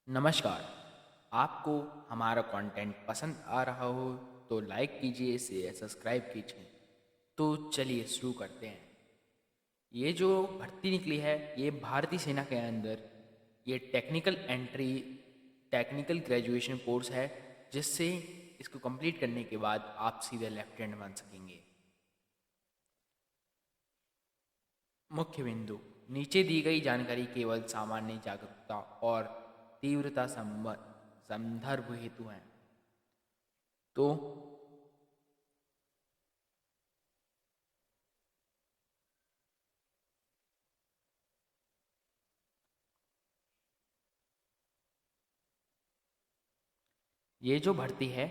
नमस्कार। आपको हमारा कंटेंट पसंद आ रहा हो तो लाइक कीजिए, इसे सब्सक्राइब कीजिए। तो चलिए शुरू करते हैं। ये जो भर्ती निकली है ये भारतीय सेना के अंदर ये टेक्निकल ग्रेजुएशन कोर्स है, जिससे इसको कंप्लीट करने के बाद आप सीधे लेफ्टिनेंट बन सकेंगे। मुख्य बिंदु नीचे दी गई जानकारी केवल सामान्य जागरूकता और तीव्रता संदर्भ हेतु है। तो ये जो भर्ती है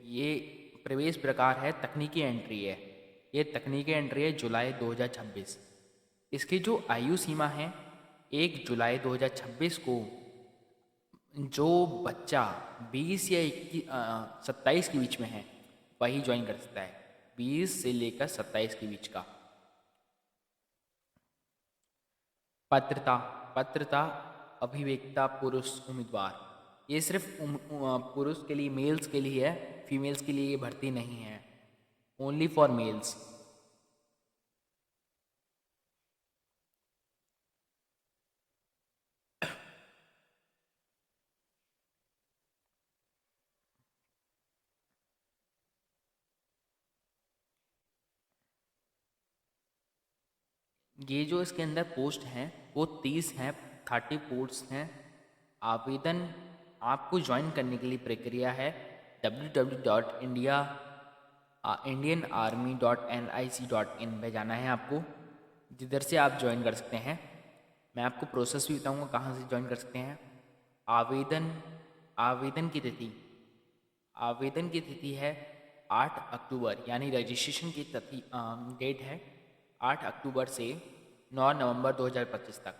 ये प्रवेश प्रकार है, तकनीकी एंट्री है। ये तकनीकी एंट्री है जुलाई 2026। इसकी जो आयु सीमा है 1 जुलाई 2026 को जो बच्चा 20 या 27 के बीच में है वही ज्वाइन कर सकता है। 20 से लेकर 27 के बीच का। पात्रता पात्रता अभिवेक्ता पुरुष उम्मीदवार। ये सिर्फ पुरुष के लिए, मेल्स के लिए है। फीमेल्स के लिए ये भर्ती नहीं है, ओनली फॉर मेल्स। ये जो इसके अंदर पोस्ट हैं वो 30 हैं, 30 पोस्ट हैं। आवेदन आपको ज्वाइन करने के लिए प्रक्रिया है www.indianarmy.nic.in पे जाना है आपको, जिधर से आप ज्वाइन कर सकते हैं। मैं आपको प्रोसेस भी बताऊंगा कहाँ से ज्वाइन कर सकते हैं। आवेदन आवेदन की तिथि आवेदन की तिथि है 8 अक्टूबर, यानी रजिस्ट्रेशन की तिथि डेट है 8 अक्टूबर से 9 नवंबर 2025 तक।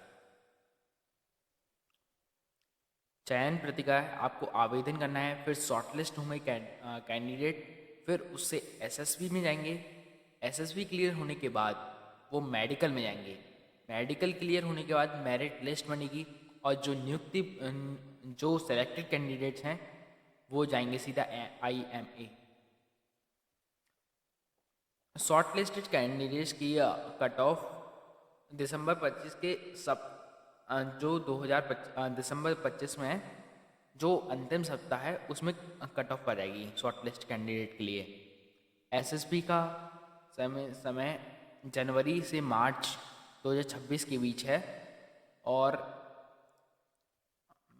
चयन प्रक्रिया आपको आवेदन करना है, फिर शॉर्टलिस्ट होंगे कैंडिडेट, फिर उससे एसएसबी में जाएंगे। एसएसबी क्लियर होने के बाद वो मेडिकल में जाएंगे। मेडिकल क्लियर होने के बाद मेरिट लिस्ट बनेगी, और जो सेलेक्टेड कैंडिडेट्स हैं वो जाएंगे सीधा IMA। शॉर्ट लिस्टेड कैंडिडेट्स की कट ऑफ दिसंबर 25 के सब जो 2025 दिसंबर 25 में जो अंतिम सप्ताह है उसमें कट ऑफ पर आएगी शॉर्ट लिस्ट कैंडिडेट के लिए। एसएसबी का समय जनवरी से मार्च 2026 के बीच है। और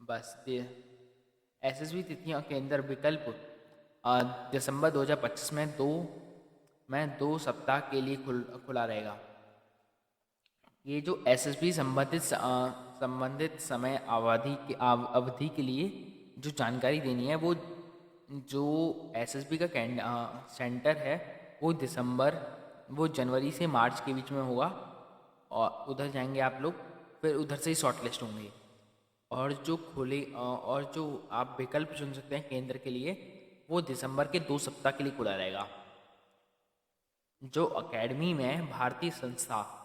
बस एसएसबी तिथियों के अंदर विकल्प दिसंबर 2025 में 2 सप्ताह के लिए खुला रहेगा। ये जो एसएसबी संबंधित समय अवधि के लिए जो जानकारी देनी है, जो एसएसबी का सेंटर है वो जनवरी से मार्च के बीच में होगा, और उधर जाएंगे आप लोग, फिर उधर से ही शॉर्ट लिस्ट होंगे। और जो आप विकल्प चुन सकते हैं केंद्र के लिए, वो दिसंबर के 2 सप्ताह के लिए खुला रहेगा। जो एकेडमी में भारतीय संस्था,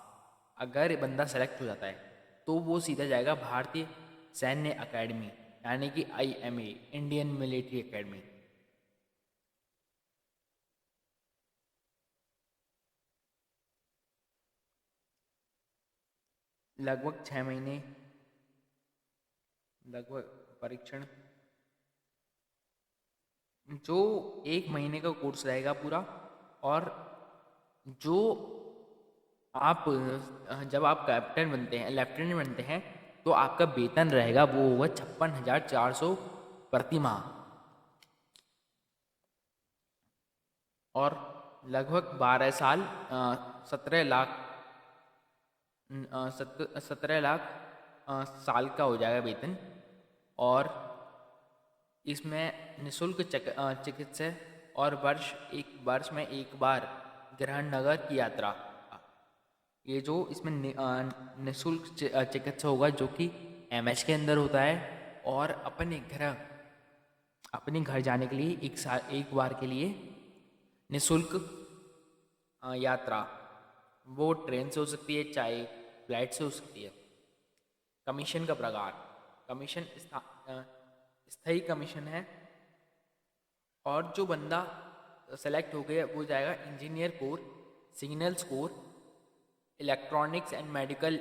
अगर बंदा सेलेक्ट हो जाता है तो वो सीधा जाएगा भारतीय सैन्य अकेडमी, यानी कि IMA, इंडियन मिलिट्री एकेडमी। लगभग 6 महीने लगभग परीक्षण, जो 1 महीने का कोर्स रहेगा पूरा। और जो आप जब आप कैप्टन बनते हैं, लेफ्टिनेंट बनते हैं, तो आपका वेतन रहेगा वो होगा 56,400 प्रति माह। और लगभग 12 साल 17 लाख 17 लाख साल का हो जाएगा वेतन। और इसमें निःशुल्क चिकित्सा, और एक वर्ष में एक बार गृह नगर की यात्रा। ये जो इसमें निःशुल्क चिकित्सा होगा, जो कि MS के अंदर होता है। और अपने घर जाने के लिए एक बार के लिए निःशुल्क यात्रा, वो ट्रेन से हो सकती है चाहे फ्लाइट से हो सकती है। कमीशन का प्रकार कमीशन स्थायी कमीशन है, और जो बंदा सेलेक्ट हो गया वो जाएगा engineer core, signals core, electronics and medical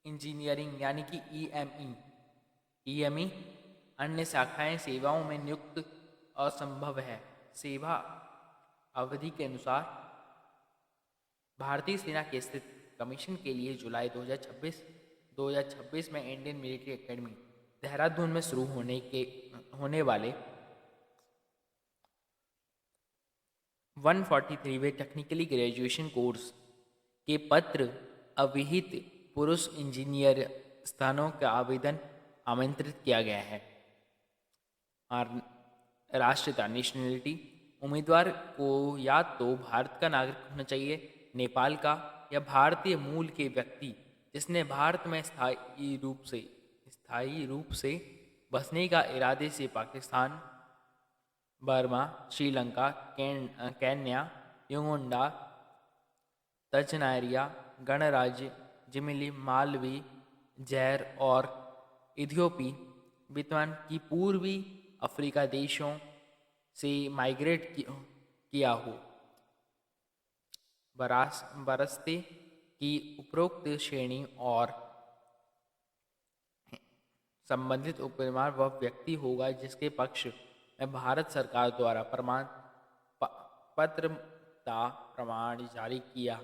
engineering यानी कि ईएमई। अन्य शाखाएं सेवाओं में नियुक्त असंभव है। सेवा अवधि के अनुसार भारतीय सेना के स्थित कमीशन के लिए जुलाई 2026 में इंडियन मिलिट्री एकेडमी देहरादून में शुरू होने वाले 143वें टेक्निकली ग्रेजुएशन कोर्स के पत्र अविहित पुरुष इंजीनियर स्थानों का आवेदन आमंत्रित किया गया है। राष्ट्रीयता नेशनलिटी, उम्मीदवार को या तो भारत का नागरिक होना चाहिए, नेपाल का, या भारतीय मूल के व्यक्ति जिसने भारत में स्थायी रूप से बसने का इरादे से Pakistan, Burma, Sri Lanka, Kenya, Uganda, Tanzania, गणराज्य, जिम्बाब्वे, मालवी, जैर और इथियोपिया की पूर्वी अफ्रीका देशों से माइग्रेट किया हो। बरसते की उपरोक्त श्रेणी और संबंधित उम्मीदवार वह व्यक्ति होगा जिसके पक्ष में भारत सरकार द्वारा पात्रता प्रमाण जारी किए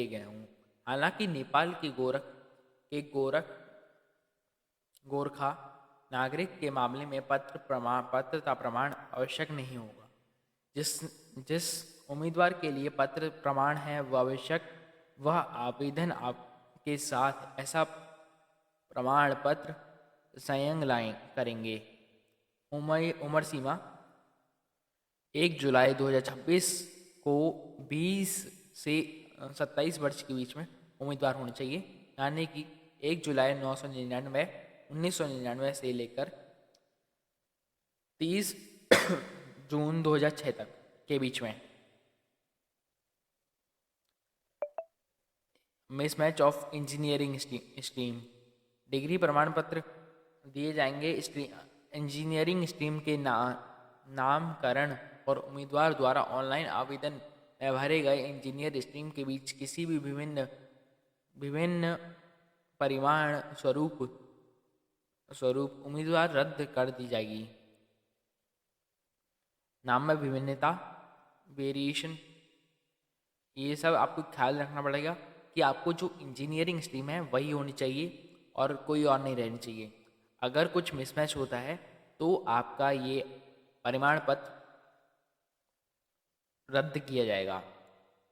गए हों। हालांकि नेपाल के गोरखा नागरिक के मामले में पात्रता प्रमाण आवश्यक नहीं होगा। जिस उम्मीदवार के लिए पत्र प्रमाण है वह आवश्यक, वह आवेदन के साथ ऐसा प्रमाण पत्र संलग्न करेंगे। उम्र सीमा 1 जुलाई 2026 को 20 से 27 वर्ष के बीच में उम्मीदवार होने चाहिए, यानी कि 1 जुलाई 1999 से लेकर 30 जून 2006 तक के बीच में। Mismatch of engineering stream, degree प्रमाण पत्र दिए जाएंगे। इंजीनियरिंग स्ट्रीम के नामकरण और उम्मीदवार द्वारा ऑनलाइन आवेदन में भरे गए इंजीनियर स्ट्रीम के बीच किसी भी विभिन्न परिमाण स्वरूप उम्मीदवार रद्द कर दी जाएगी। नाम में विभिन्नता, वेरिएशन, ये सब आपको ख्याल रखना पड़ेगा कि आपको जो इंजीनियरिंग स्ट्रीम है वही होनी चाहिए और कोई और नहीं रहनी चाहिए। अगर कुछ मिसमैच होता है तो आपका ये परिमाण पत्र रद्द किया जाएगा।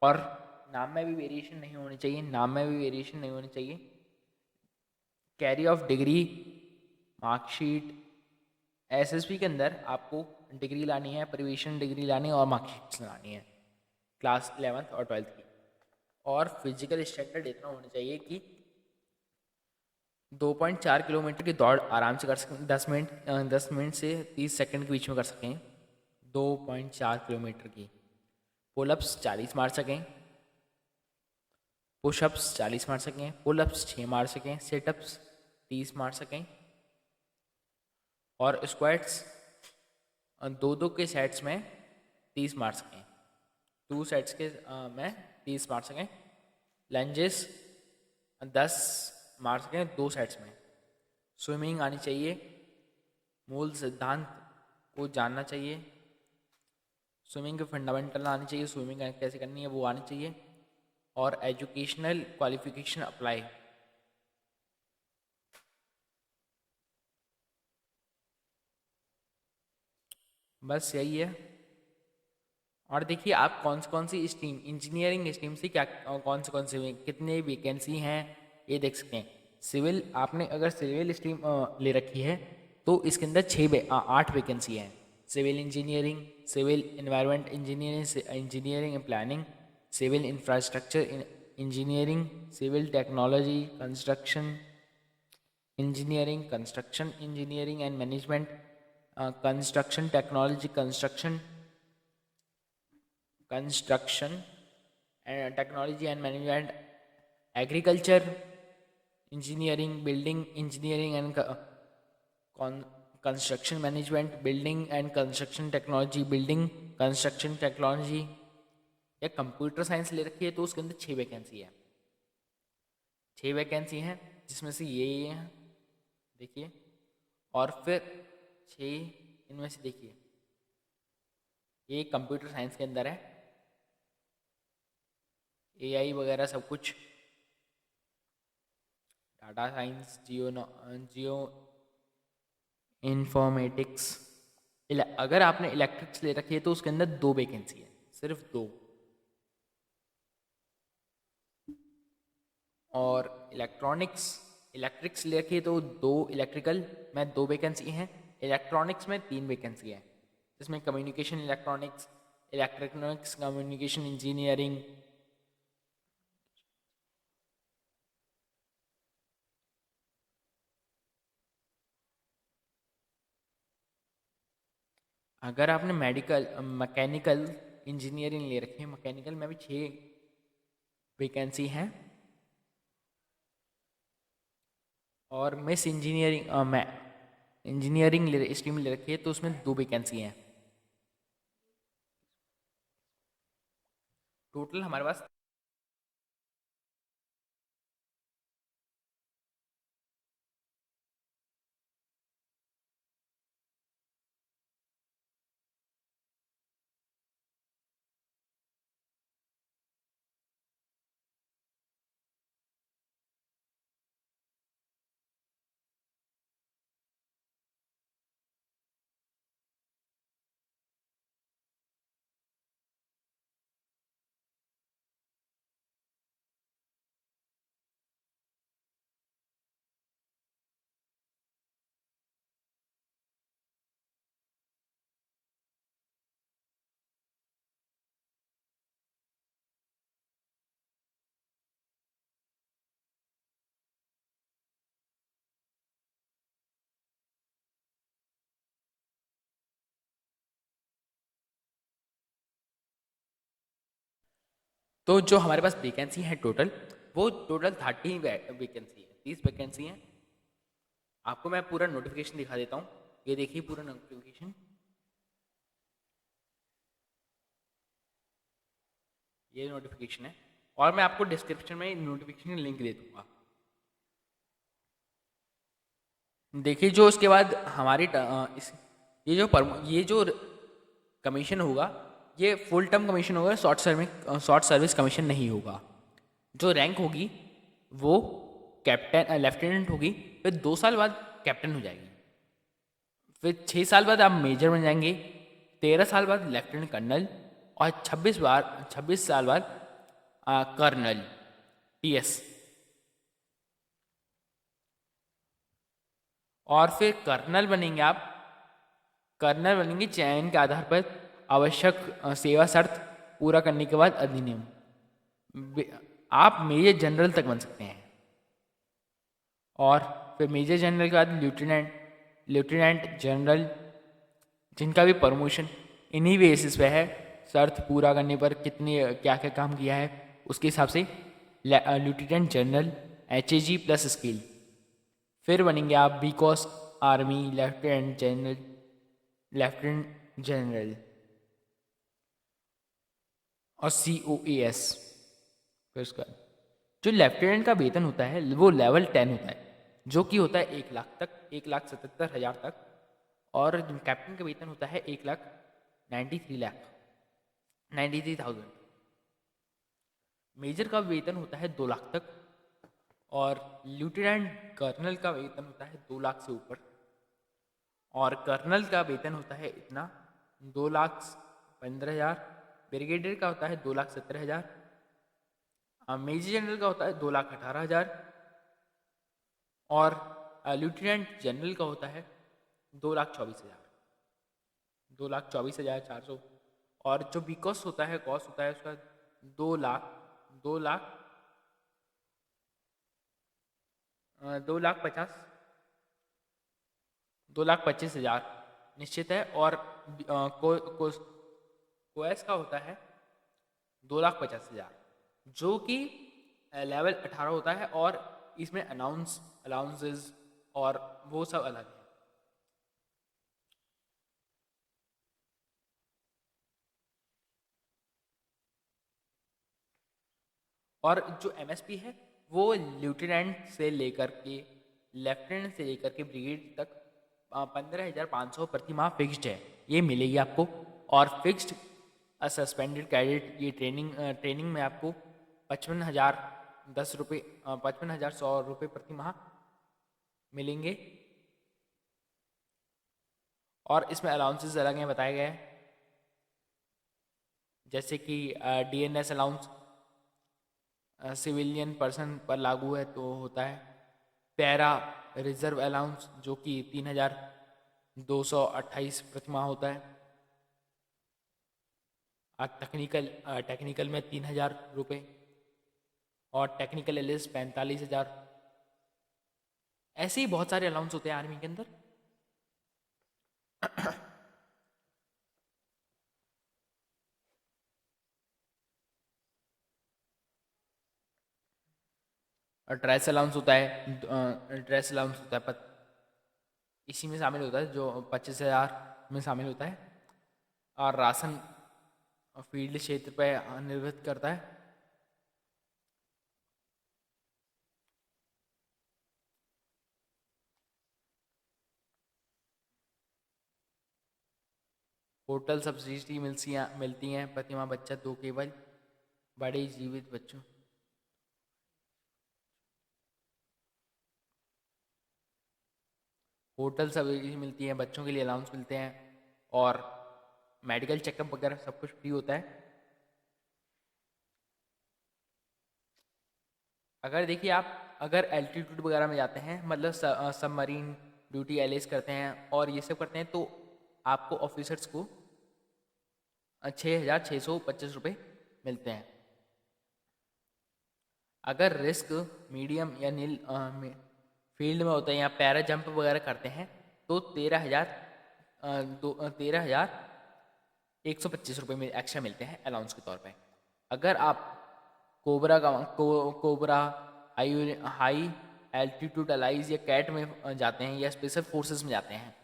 और नाम में भी वेरिएशन नहीं होनी चाहिए। Carry off degree, marksheet, SSB के अंदर आपको डिग्री लानी है, प्रिविशन डिग्री लानी है और मार्कशीट लानी है क्लास 11th और 12th की। और फिजिकल स्टैंडर्ड इतना होना चाहिए कि 2.4 किलोमीटर की दौड़ आराम से कर सकें, 10 मिनट से 30 सेकंड के बीच में कर सकें 2.4 किलोमीटर की। पुलअप्स 40 मार सकें, पुशअप्स 40 मार सकें, पुलअप्स 6 मार सकें, सिटअप्स 30 मार सकें और स्क्वाट्स 2 के सेट्स में 30 मार सकें, 2 सेट्स के में 30 मार सकें। लंजेस 10 मार सकें 2 सेट्स में। स्विमिंग आनी चाहिए, मूल सिद्धांत को जानना चाहिए, स्विमिंग के फंडामेंटल आनी चाहिए, स्विमिंग कैसे करनी है वो आनी चाहिए, और एजुकेशनल क्वालिफिकेशन अप्लाई। बस यही है। और देखिए आप कौन सी स्ट्रीम, इंजीनियरिंग स्ट्रीम से क्या कौन से कितने वैकेंसी हैं ये देख सकते हैं। सिविल, आपने अगर सिविल स्ट्रीम ले रखी है तो इसके अंदर 8 वैकेंसी हैं। Civil engineering, civil environment engineering and planning, civil infrastructure engineering, civil technology, construction engineering and management, construction technology, construction technology and management, agriculture, engineering, building engineering and construction management, building and construction technology, building construction technology, या computer science ले रखी है तो उसके अंदर 6 vacancy है। 6 vacancy हैं जिसमें से ये हैं, देखिए। और फिर 6 इनमें से देखिए, ये कंप्यूटर साइंस के अंदर है, एआई वगैरह सब कुछ, डाटा साइंस, जियो इन्फॉर्मेटिक्स। अगर आपने इलेक्ट्रिक्स ले रखी है तो उसके अंदर 2 वैकेंसी है, सिर्फ 2। और इलेक्ट्रिक्स ले रखी है तो 2, इलेक्ट्रिकल में 2 वैकेंसी हैं, इलेक्ट्रॉनिक्स में 3 वैकेंसी है, जिसमें communication electronics, electronics communication engineering. अगर आपने मैकेनिकल इंजीनियरिंग ले रखी है, मैकेनिकल में भी 6 वैकेंसी हैं। और मिस इंजीनियरिंग मैं इंजीनियरिंग स्ट्रीम ले रखी है तो उसमें 2 वैकेंसी हैं। टोटल हमारे पास तो जो हमारे पास वैकेंसी है टोटल, वो टोटल 30 वैकेंसी है, 30 वैकेंसी है। आपको मैं पूरा नोटिफिकेशन दिखा देता हूँ, ये देखिए पूरा नोटिफिकेशन, ये नोटिफिकेशन है। और मैं आपको डिस्क्रिप्शन में नोटिफिकेशन लिंक दे दूंगा। देखिए जो उसके बाद हमारी ये जो कमीशन होगा, ये फुल टर्म कमीशन होगा, शॉर्ट सर्विस कमीशन नहीं होगा। जो रैंक होगी वो कैप्टन लेफ्टिनेंट होगी, फिर 2 साल बाद कैप्टन हो जाएगी, फिर 6 साल बाद आप मेजर बन जाएंगे, 13 साल बाद लेफ्टिनेंट कर्नल, और 26 साल बाद कर्नल, टीएस। और फिर कर्नल बनेंगे चयन के आधार पर, आवश्यक सेवा शर्त पूरा करने के बाद अधिनियम। आप मेजर जनरल तक बन सकते हैं। और फिर मेजर जनरल के बाद लेफ्टिनेंट जनरल, जिनका भी प्रमोशन इन्हीं बेसिस पे है, शर्त पूरा करने पर कितने क्या क्या काम किया है उसके हिसाब से। Lieutenant general, HAG plus skill. फिर बनेंगे आप बीकॉस आर्मी लेफ्टिनेंट जनरल और COAS। फिर उसका जो लेफ्टिनेंट का वेतन होता है वो लेवल 10 होता है, जो कि होता है 1 लाख तक, 1,77,000 तक। और कैप्टन का वेतन होता है 1,93,000। मेजर का वेतन होता है 2 लाख तक। और लेफ्टिनेंट कर्नल का वेतन होता है 2 लाख से ऊपर। और कर्नल का वेतन होता है इतना, 2,15,000। ब्रिगेडियर का होता है 2,17,000। मेजर जनरल का होता है 2,18,000। और लेफ्टिनेंट जनरल का होता है 2,24,000, 2,24,400। और जो बीकॉस होता है, कॉस होता है उसका 2 लाख, 2 लाख 2,50,000, 2,25,000 निश्चित है। और कोएस का होता है 2,50,000, जो कि लेवल 18 होता है। और इसमें अलाउंसेस और वो सब अलग है। और जो एमएसपी है वो लेफ्टिनेंट से लेकर के ब्रिगेड तक 15,500 प्रति माह फिक्स्ड है, ये मिलेगी आपको। और फिक्स्ड सस्पेंडेड कैडेट ये ट्रेनिंग में आपको 55,100 रुपये प्रति माह मिलेंगे। और इसमें अलाउंसेस अलग हैं बताए गए हैं, जैसे कि डीएनएस अलाउंस सिविलियन पर्सन पर लागू है तो होता है। पैरा रिजर्व अलाउंस जो कि 3,228 प्रति माह होता है। टेक्निकल में 3,000 रुपये और टेक्निकल एलिस 45,000। ऐसे ही बहुत सारे अलाउंस होते हैं आर्मी के अंदर। ड्रेस अलाउंस होता है, पर इसी में शामिल होता है जो 25,000 में शामिल होता है। और राशन फील्ड क्षेत्र पर निर्भर करता है। होटल सब्सिडी मिलती हैं प्रति माह बच्चा 2 केवल बड़े जीवित बच्चों। होटल सब्सिडी मिलती है, बच्चों के लिए अलाउंस मिलते हैं और मेडिकल चेकअप वगैरह सब कुछ फ्री होता है। अगर देखिए आप अगर एल्टीट्यूड वगैरह में जाते हैं, मतलब सबमरीन ड्यूटी एलिस करते हैं और ये सब करते हैं, तो आपको ऑफिसर्स को 6,625 रुपये मिलते हैं। अगर रिस्क मीडियम या नील फील्ड में होते हैं या पैरा जंप वगैरह करते हैं तो 13,125 रुपये में एक्स्ट्रा मिलते हैं अलाउंस के तौर पे। अगर आप कोबरा हाई एल्टीट्यूड अलाइज या कैट में जाते हैं या स्पेशल फोर्सेस में जाते हैं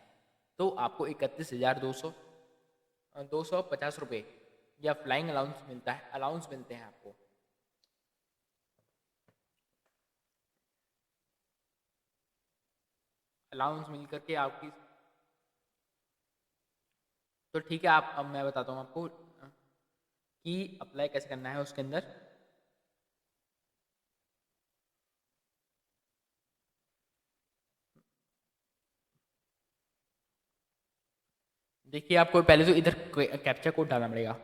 तो आपको 31,250 रुपये या फ्लाइंग अलाउंस मिलते हैं आपको। अलाउंस मिल करके आपकी तो ठीक है। अब मैं बताता हूँ आपको कि अप्लाई कैसे करना है उसके अंदर। देखिए आपको पहले तो इधर कैप्चा कोड डालना पड़ेगा।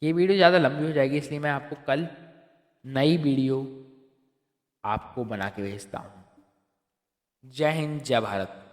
ये वीडियो ज़्यादा लंबी हो जाएगी इसलिए मैं आपको कल नई वीडियो आपको बना के भेजता हूँ। जय हिंद, जय भारत।